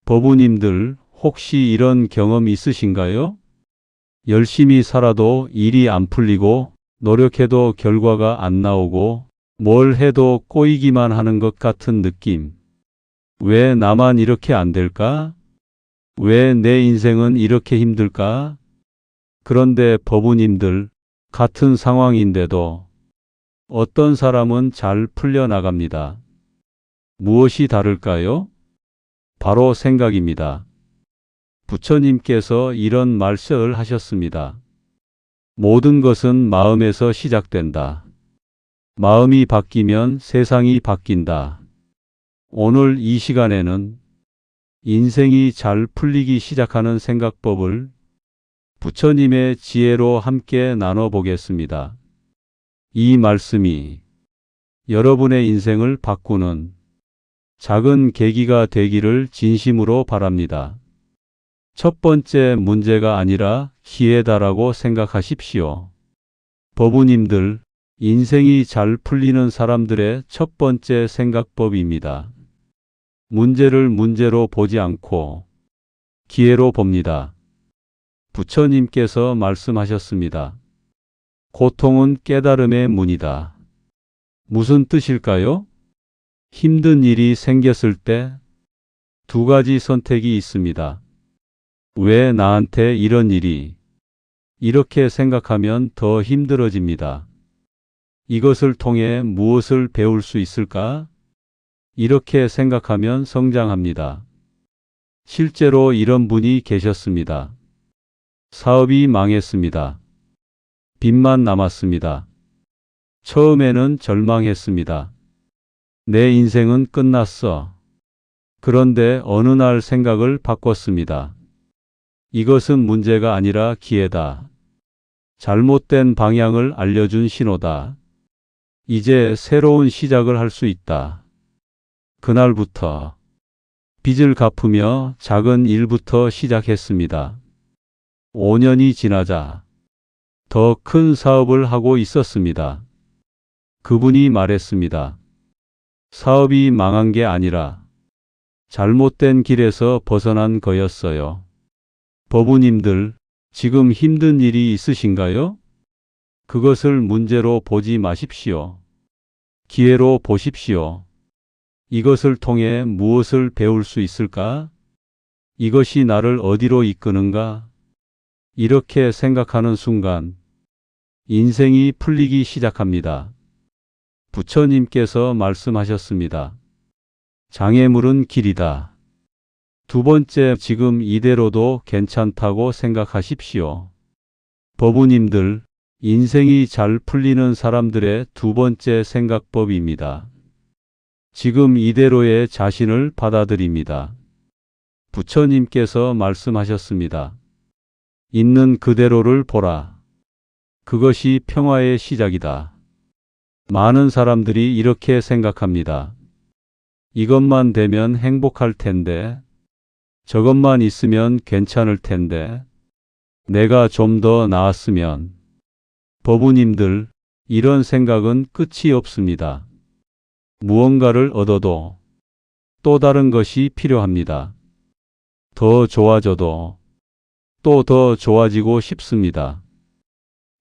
법우님들 혹시 이런 경험 있으신가요? 열심히 살아도 일이 안 풀리고 노력해도 결과가 안 나오고 뭘 해도 꼬이기만 하는 것 같은 느낌. 왜 나만 이렇게 안 될까? 왜 내 인생은 이렇게 힘들까? 그런데 법우님들 같은 상황인데도 어떤 사람은 잘 풀려나갑니다. 무엇이 다를까요? 바로 생각입니다. 부처님께서 이런 말씀을 하셨습니다. 모든 것은 마음에서 시작된다. 마음이 바뀌면 세상이 바뀐다. 오늘 이 시간에는 인생이 잘 풀리기 시작하는 생각법을 부처님의 지혜로 함께 나눠보겠습니다. 이 말씀이 여러분의 인생을 바꾸는 작은 계기가 되기를 진심으로 바랍니다. 첫 번째 문제가 아니라 기회다라고 생각하십시오. 법우님들, 인생이 잘 풀리는 사람들의 첫 번째 생각법입니다. 문제를 문제로 보지 않고 기회로 봅니다. 부처님께서 말씀하셨습니다. 고통은 깨달음의 문이다. 무슨 뜻일까요? 힘든 일이 생겼을 때 두 가지 선택이 있습니다. 왜 나한테 이런 일이? 이렇게 생각하면 더 힘들어집니다. 이것을 통해 무엇을 배울 수 있을까? 이렇게 생각하면 성장합니다. 실제로 이런 분이 계셨습니다. 사업이 망했습니다. 빚만 남았습니다. 처음에는 절망했습니다. 내 인생은 끝났어. 그런데 어느 날 생각을 바꿨습니다. 이것은 문제가 아니라 기회다. 잘못된 방향을 알려준 신호다. 이제 새로운 시작을 할 수 있다. 그날부터 빚을 갚으며 작은 일부터 시작했습니다. 5년이 지나자 더 큰 사업을 하고 있었습니다. 그분이 말했습니다. 사업이 망한 게 아니라 잘못된 길에서 벗어난 거였어요. 법우님들, 지금 힘든 일이 있으신가요? 그것을 문제로 보지 마십시오. 기회로 보십시오. 이것을 통해 무엇을 배울 수 있을까? 이것이 나를 어디로 이끄는가? 이렇게 생각하는 순간 인생이 풀리기 시작합니다. 부처님께서 말씀하셨습니다. 장애물은 길이다. 두 번째, 지금 이대로도 괜찮다고 생각하십시오. 법우님들, 인생이 잘 풀리는 사람들의 두 번째 생각법입니다. 지금 이대로의 자신을 받아들입니다. 부처님께서 말씀하셨습니다. 있는 그대로를 보라. 그것이 평화의 시작이다. 많은 사람들이 이렇게 생각합니다. 이것만 되면 행복할 텐데, 저것만 있으면 괜찮을 텐데, 내가 좀 더 나았으면. 법우님들, 이런 생각은 끝이 없습니다. 무언가를 얻어도 또 다른 것이 필요합니다. 더 좋아져도 또 더 좋아지고 싶습니다.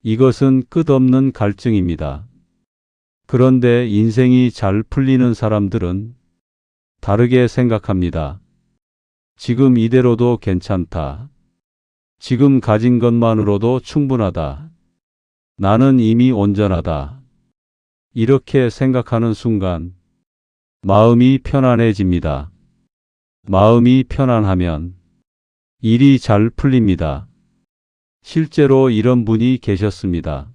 이것은 끝없는 갈증입니다. 그런데 인생이 잘 풀리는 사람들은 다르게 생각합니다. 지금 이대로도 괜찮다. 지금 가진 것만으로도 충분하다. 나는 이미 온전하다. 이렇게 생각하는 순간 마음이 편안해집니다. 마음이 편안하면 일이 잘 풀립니다. 실제로 이런 분이 계셨습니다.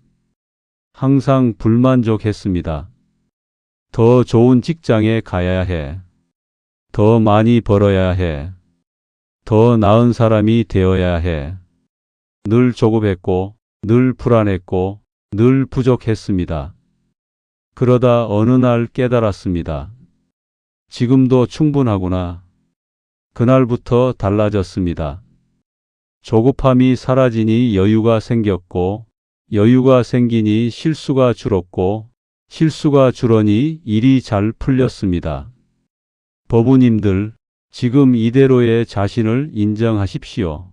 항상 불만족했습니다. 더 좋은 직장에 가야 해. 더 많이 벌어야 해. 더 나은 사람이 되어야 해. 늘 조급했고, 늘 불안했고, 늘 부족했습니다. 그러다 어느 날 깨달았습니다. 지금도 충분하구나. 그날부터 달라졌습니다. 조급함이 사라지니 여유가 생겼고, 여유가 생기니 실수가 줄었고, 실수가 줄으니 일이 잘 풀렸습니다. 법우님들, 지금 이대로의 자신을 인정하십시오.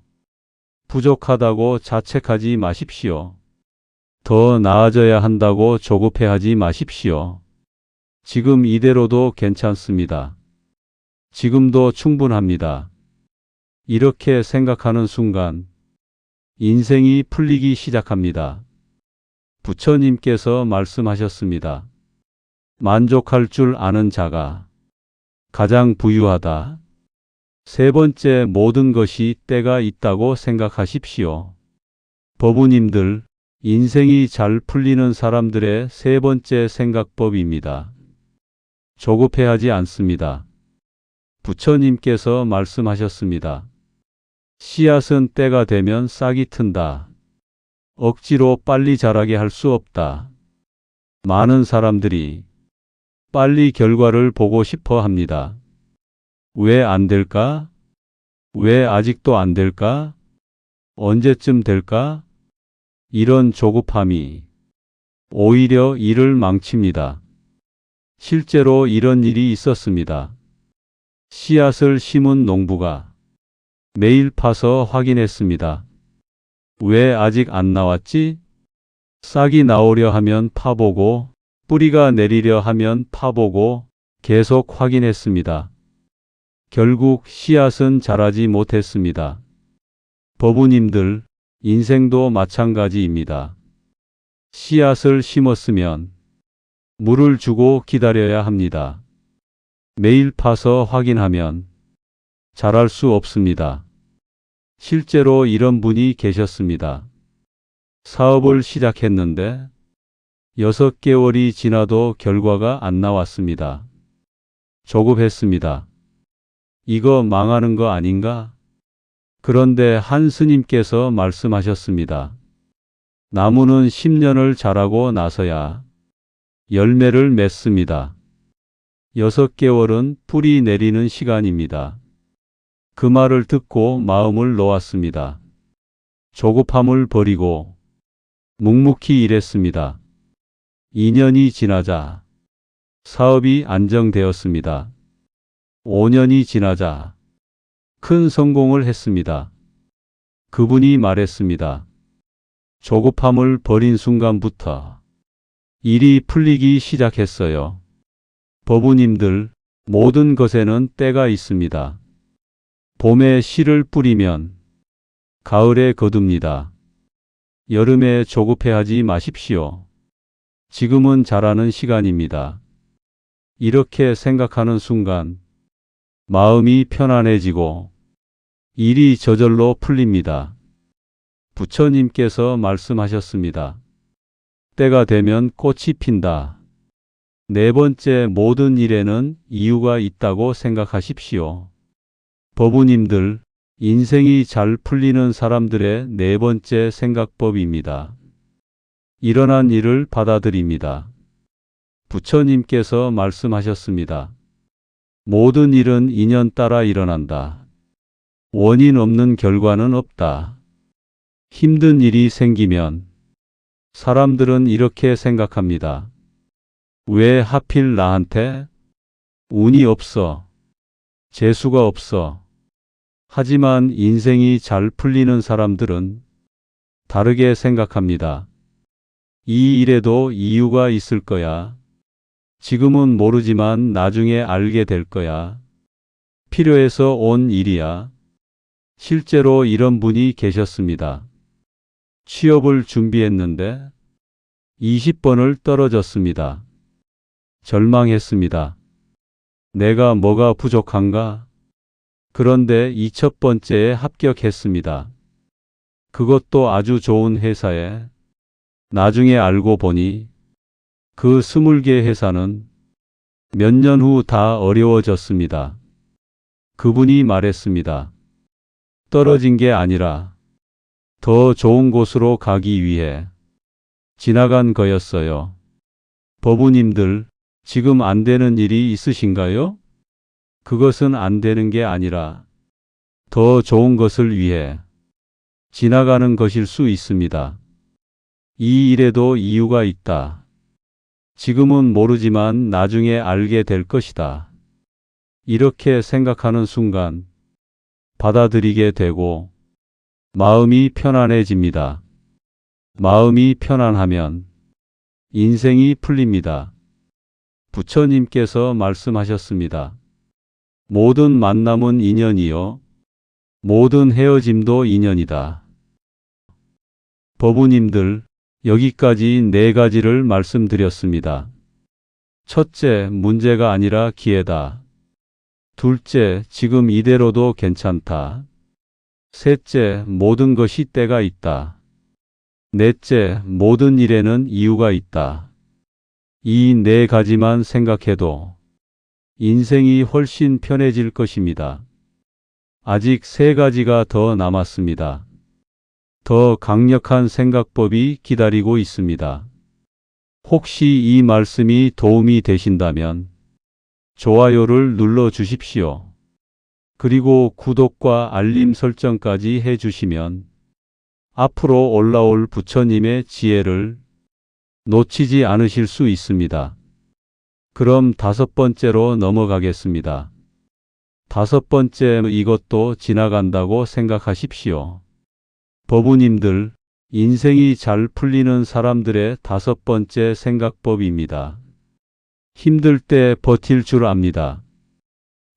부족하다고 자책하지 마십시오. 더 나아져야 한다고 조급해하지 마십시오. 지금 이대로도 괜찮습니다. 지금도 충분합니다. 이렇게 생각하는 순간 인생이 풀리기 시작합니다. 부처님께서 말씀하셨습니다. 만족할 줄 아는 자가 가장 부유하다. 세 번째, 모든 것이 때가 있다고 생각하십시오. 법우님들, 인생이 잘 풀리는 사람들의 세 번째 생각법입니다. 조급해하지 않습니다. 부처님께서 말씀하셨습니다. 씨앗은 때가 되면 싹이 튼다. 억지로 빨리 자라게 할 수 없다. 많은 사람들이 빨리 결과를 보고 싶어 합니다. 왜 안 될까? 왜 아직도 안 될까? 언제쯤 될까? 이런 조급함이 오히려 일을 망칩니다. 실제로 이런 일이 있었습니다. 씨앗을 심은 농부가 매일 파서 확인했습니다. 왜 아직 안 나왔지? 싹이 나오려 하면 파보고 뿌리가 내리려 하면 파보고 계속 확인했습니다. 결국 씨앗은 자라지 못했습니다. 법우님들, 인생도 마찬가지입니다. 씨앗을 심었으면 물을 주고 기다려야 합니다. 매일 파서 확인하면 자랄 수 없습니다. 실제로 이런 분이 계셨습니다. 사업을 시작했는데 6개월이 지나도 결과가 안 나왔습니다. 조급했습니다. 이거 망하는 거 아닌가? 그런데 한 스님께서 말씀하셨습니다. 나무는 10년을 자라고 나서야 열매를 맺습니다. 6개월은 뿌리 내리는 시간입니다. 그 말을 듣고 마음을 놓았습니다. 조급함을 버리고 묵묵히 일했습니다. 2년이 지나자 사업이 안정되었습니다. 5년이 지나자 큰 성공을 했습니다. 그분이 말했습니다. 조급함을 버린 순간부터 일이 풀리기 시작했어요. 법우님들, 모든 것에는 때가 있습니다. 봄에 씨를 뿌리면 가을에 거둡니다. 여름에 조급해하지 마십시오. 지금은 자라는 시간입니다. 이렇게 생각하는 순간 마음이 편안해지고 일이 저절로 풀립니다. 부처님께서 말씀하셨습니다. 때가 되면 꽃이 핀다. 네 번째, 모든 일에는 이유가 있다고 생각하십시오. 법우님들, 인생이 잘 풀리는 사람들의 네 번째 생각법입니다. 일어난 일을 받아들입니다. 부처님께서 말씀하셨습니다. 모든 일은 인연 따라 일어난다. 원인 없는 결과는 없다. 힘든 일이 생기면 사람들은 이렇게 생각합니다. 왜 하필 나한테? 운이 없어. 재수가 없어. 하지만 인생이 잘 풀리는 사람들은 다르게 생각합니다. 이 일에도 이유가 있을 거야. 지금은 모르지만 나중에 알게 될 거야. 필요해서 온 일이야. 실제로 이런 분이 계셨습니다. 취업을 준비했는데 20번을 떨어졌습니다. 절망했습니다. 내가 뭐가 부족한가? 그런데 2000번째에 합격했습니다. 그것도 아주 좋은 회사에. 나중에 알고 보니 그 20개 회사는 몇 년 후 다 어려워졌습니다. 그분이 말했습니다. 떨어진 게 아니라 더 좋은 곳으로 가기 위해 지나간 거였어요. 법우님들, 지금 안 되는 일이 있으신가요? 그것은 안 되는 게 아니라 더 좋은 것을 위해 지나가는 것일 수 있습니다. 이 일에도 이유가 있다. 지금은 모르지만 나중에 알게 될 것이다. 이렇게 생각하는 순간 받아들이게 되고 마음이 편안해집니다. 마음이 편안하면 인생이 풀립니다. 부처님께서 말씀하셨습니다. 모든 만남은 인연이요. 모든 헤어짐도 인연이다. 법우님들, 여기까지 4가지를 말씀드렸습니다. 첫째, 문제가 아니라 기회다. 둘째, 지금 이대로도 괜찮다. 셋째, 모든 것이 때가 있다. 넷째, 모든 일에는 이유가 있다. 이 4가지만 생각해도 인생이 훨씬 편해질 것입니다. 아직 3가지가 더 남았습니다. 더 강력한 생각법이 기다리고 있습니다. 혹시 이 말씀이 도움이 되신다면 좋아요를 눌러 주십시오. 그리고 구독과 알림 설정까지 해주시면 앞으로 올라올 부처님의 지혜를 놓치지 않으실 수 있습니다. 그럼 5번째로 넘어가겠습니다. 5번째, 이것도 지나간다고 생각하십시오. 법우님들, 인생이 잘 풀리는 사람들의 5번째 생각법입니다. 힘들 때 버틸 줄 압니다.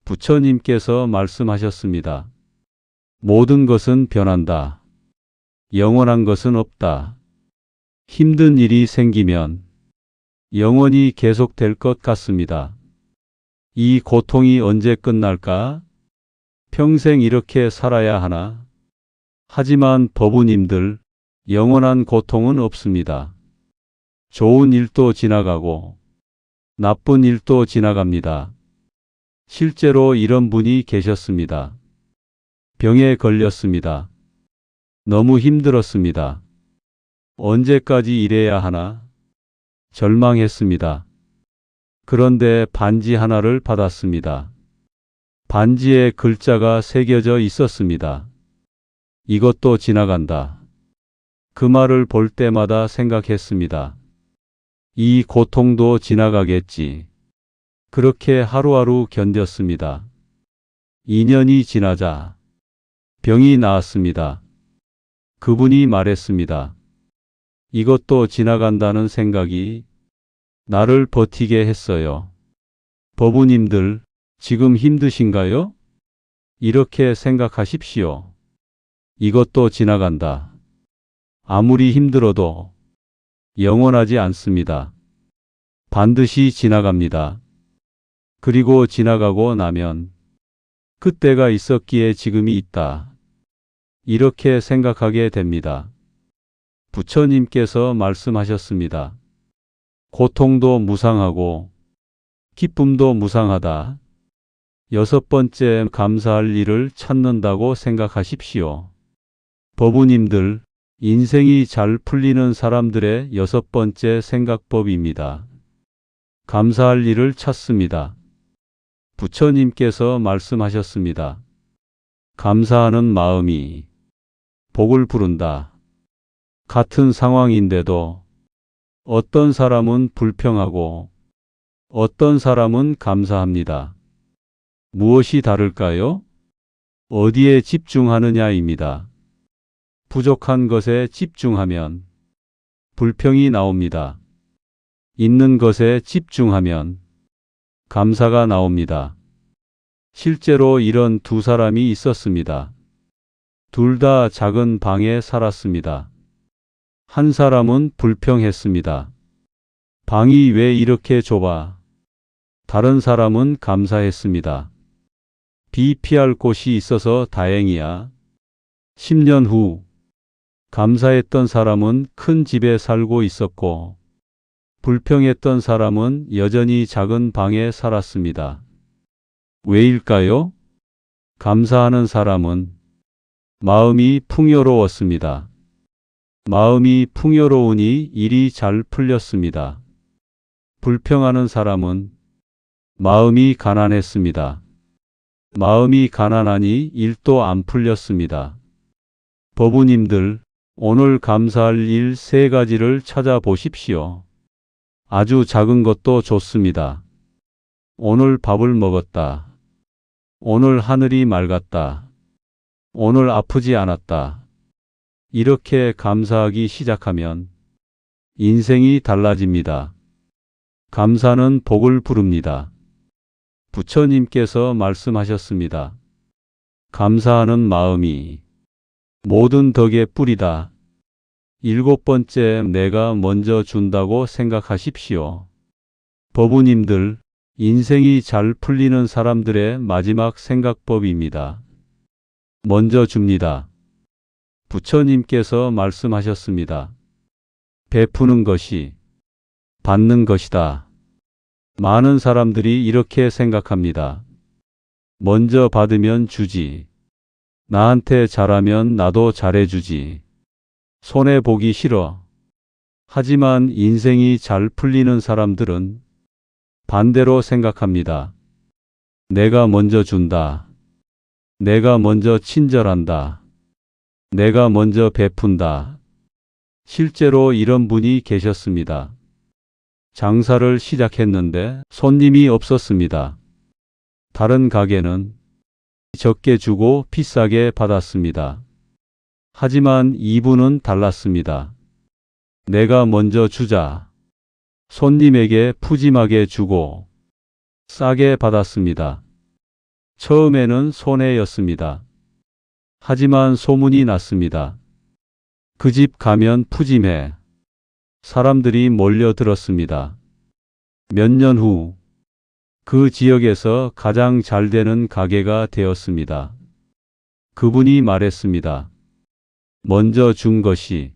부처님께서 말씀하셨습니다. 모든 것은 변한다. 영원한 것은 없다. 힘든 일이 생기면 영원히 계속될 것 같습니다. 이 고통이 언제 끝날까? 평생 이렇게 살아야 하나? 하지만 법우님들, 영원한 고통은 없습니다. 좋은 일도 지나가고 나쁜 일도 지나갑니다. 실제로 이런 분이 계셨습니다. 병에 걸렸습니다. 너무 힘들었습니다. 언제까지 일해야 하나? 절망했습니다. 그런데 반지 하나를 받았습니다. 반지에 글자가 새겨져 있었습니다. 이것도 지나간다. 그 말을 볼 때마다 생각했습니다. 이 고통도 지나가겠지. 그렇게 하루하루 견뎠습니다. 2년이 지나자 병이 나았습니다. 그분이 말했습니다. 이것도 지나간다는 생각이 나를 버티게 했어요. 법우님들, 지금 힘드신가요? 이렇게 생각하십시오. 이것도 지나간다. 아무리 힘들어도 영원하지 않습니다. 반드시 지나갑니다. 그리고 지나가고 나면 그때가 있었기에 지금이 있다. 이렇게 생각하게 됩니다. 부처님께서 말씀하셨습니다. 고통도 무상하고 기쁨도 무상하다. 6번째, 감사할 일을 찾는다고 생각하십시오. 법우님들, 인생이 잘 풀리는 사람들의 6번째 생각법입니다. 감사할 일을 찾습니다. 부처님께서 말씀하셨습니다. 감사하는 마음이 복을 부른다. 같은 상황인데도 어떤 사람은 불평하고 어떤 사람은 감사합니다. 무엇이 다를까요? 어디에 집중하느냐입니다. 부족한 것에 집중하면 불평이 나옵니다. 있는 것에 집중하면 감사가 나옵니다. 실제로 이런 2사람이 있었습니다. 둘 다 작은 방에 살았습니다. 한 사람은 불평했습니다. 방이 왜 이렇게 좁아? 다른 사람은 감사했습니다. 비 피할 곳이 있어서 다행이야. 10년 후 감사했던 사람은 큰 집에 살고 있었고 불평했던 사람은 여전히 작은 방에 살았습니다. 왜일까요? 감사하는 사람은 마음이 풍요로웠습니다. 마음이 풍요로우니 일이 잘 풀렸습니다. 불평하는 사람은 마음이 가난했습니다. 마음이 가난하니 일도 안 풀렸습니다. 법우님들, 오늘 감사할 일 3가지를 찾아보십시오. 아주 작은 것도 좋습니다. 오늘 밥을 먹었다. 오늘 하늘이 맑았다. 오늘 아프지 않았다. 이렇게 감사하기 시작하면 인생이 달라집니다. 감사는 복을 부릅니다. 부처님께서 말씀하셨습니다. 감사하는 마음이 모든 덕의 뿌리다. 7번째, 내가 먼저 준다고 생각하십시오. 법우님들, 인생이 잘 풀리는 사람들의 마지막 생각법입니다. 먼저 줍니다. 부처님께서 말씀하셨습니다. 베푸는 것이 받는 것이다. 많은 사람들이 이렇게 생각합니다. 먼저 받으면 주지. 나한테 잘하면 나도 잘해주지. 손해보기 싫어. 하지만 인생이 잘 풀리는 사람들은 반대로 생각합니다. 내가 먼저 준다. 내가 먼저 친절한다. 내가 먼저 베푼다. 실제로 이런 분이 계셨습니다. 장사를 시작했는데 손님이 없었습니다. 다른 가게는 적게 주고 비싸게 받았습니다. 하지만 이분은 달랐습니다. 내가 먼저 주자. 손님에게 푸짐하게 주고 싸게 받았습니다. 처음에는 손해였습니다. 하지만 소문이 났습니다. 그 집 가면 푸짐해. 사람들이 몰려들었습니다. 몇 년 후 그 지역에서 가장 잘 되는 가게가 되었습니다. 그분이 말했습니다. 먼저 준 것이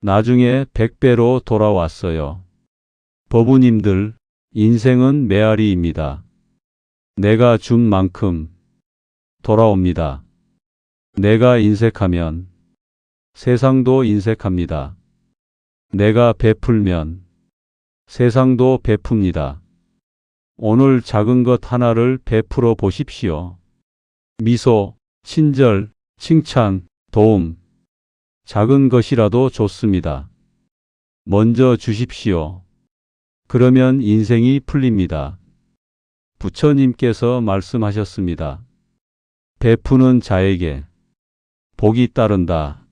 나중에 100배로 돌아왔어요. 법우님들, 인생은 메아리입니다. 내가 준 만큼 돌아옵니다. 내가 인색하면 세상도 인색합니다. 내가 베풀면 세상도 베풉니다. 오늘 작은 것 하나를 베풀어 보십시오. 미소, 친절, 칭찬, 도움. 작은 것이라도 좋습니다. 먼저 주십시오. 그러면 인생이 풀립니다. 부처님께서 말씀하셨습니다. 베푸는 자에게 복이 따른다.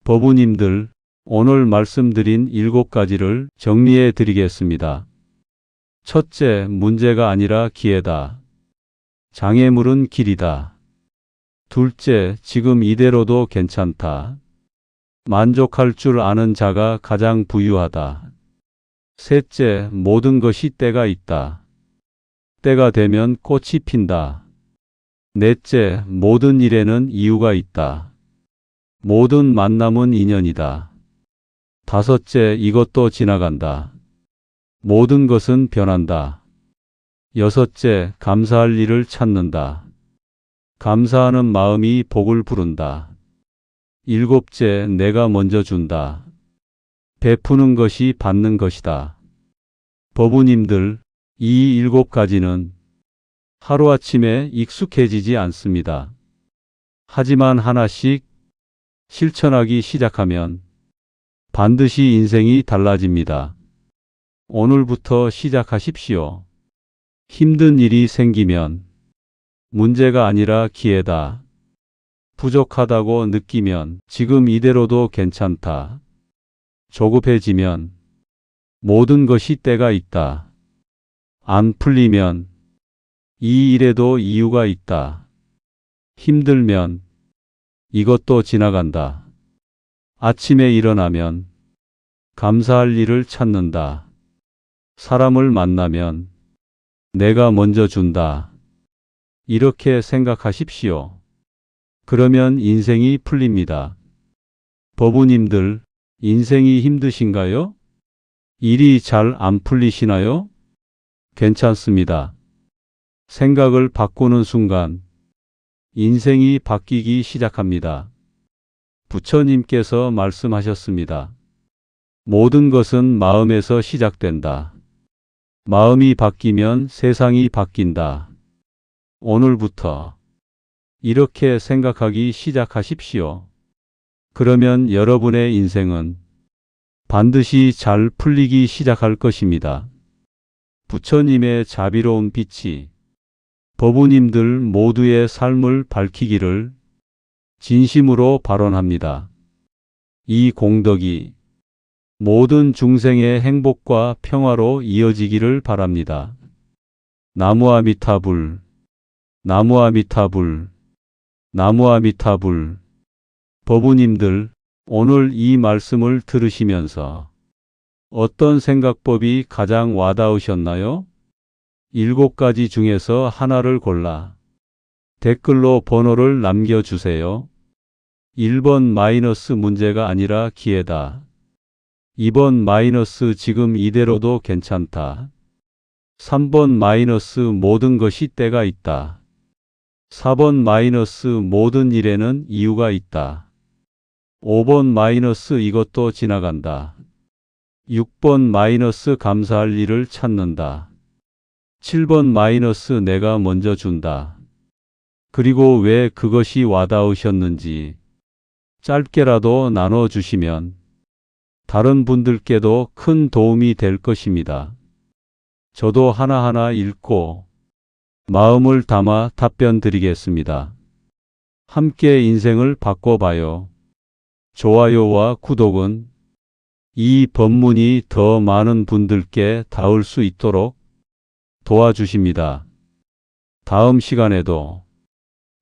법우님들, 오늘 말씀드린 7가지를 정리해 드리겠습니다. 첫째, 문제가 아니라 기회다. 장애물은 길이다. 둘째, 지금 이대로도 괜찮다. 만족할 줄 아는 자가 가장 부유하다. 셋째, 모든 것이 때가 있다. 때가 되면 꽃이 핀다. 넷째, 모든 일에는 이유가 있다. 모든 만남은 인연이다. 다섯째, 이것도 지나간다. 모든 것은 변한다. 여섯째, 감사할 일을 찾는다. 감사하는 마음이 복을 부른다. 일곱째, 내가 먼저 준다. 베푸는 것이 받는 것이다. 법우님들, 이 7가지는 하루아침에 익숙해지지 않습니다. 하지만 하나씩 실천하기 시작하면 반드시 인생이 달라집니다. 오늘부터 시작하십시오. 힘든 일이 생기면 문제가 아니라 기회다. 부족하다고 느끼면 지금 이대로도 괜찮다. 조급해지면 모든 것이 때가 있다. 안 풀리면 이 일에도 이유가 있다. 힘들면 이것도 지나간다. 아침에 일어나면 감사할 일을 찾는다. 사람을 만나면 내가 먼저 준다. 이렇게 생각하십시오. 그러면 인생이 풀립니다. 법우님들, 인생이 힘드신가요? 일이 잘 안 풀리시나요? 괜찮습니다. 생각을 바꾸는 순간 인생이 바뀌기 시작합니다. 부처님께서 말씀하셨습니다. 모든 것은 마음에서 시작된다. 마음이 바뀌면 세상이 바뀐다. 오늘부터 이렇게 생각하기 시작하십시오. 그러면 여러분의 인생은 반드시 잘 풀리기 시작할 것입니다. 부처님의 자비로운 빛이 법우님들 모두의 삶을 밝히기를 진심으로 발언합니다. 이 공덕이 모든 중생의 행복과 평화로 이어지기를 바랍니다. 나무아미타불, 나무아미타불, 나무아미타불. 법우님들, 오늘 이 말씀을 들으시면서 어떤 생각법이 가장 와닿으셨나요? 7가지 중에서 하나를 골라 댓글로 번호를 남겨주세요. 1번 마이너스 문제가 아니라 기회다. 2번 마이너스 지금 이대로도 괜찮다. 3번 마이너스 모든 것이 때가 있다. 4번 마이너스 모든 일에는 이유가 있다. 5번 마이너스 이것도 지나간다. 6번 마이너스 감사할 일을 찾는다. 7번 마이너스 내가 먼저 준다. 그리고 왜 그것이 와닿으셨는지 짧게라도 나눠주시면 다른 분들께도 큰 도움이 될 것입니다. 저도 하나하나 읽고 마음을 담아 답변 드리겠습니다. 함께 인생을 바꿔봐요. 좋아요와 구독은 이 법문이 더 많은 분들께 닿을 수 있도록 도와주십니다. 다음 시간에도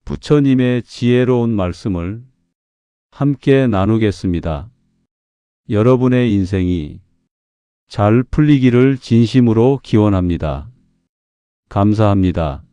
부처님의 지혜로운 말씀을 함께 나누겠습니다. 여러분의 인생이 잘 풀리기를 진심으로 기원합니다. 감사합니다.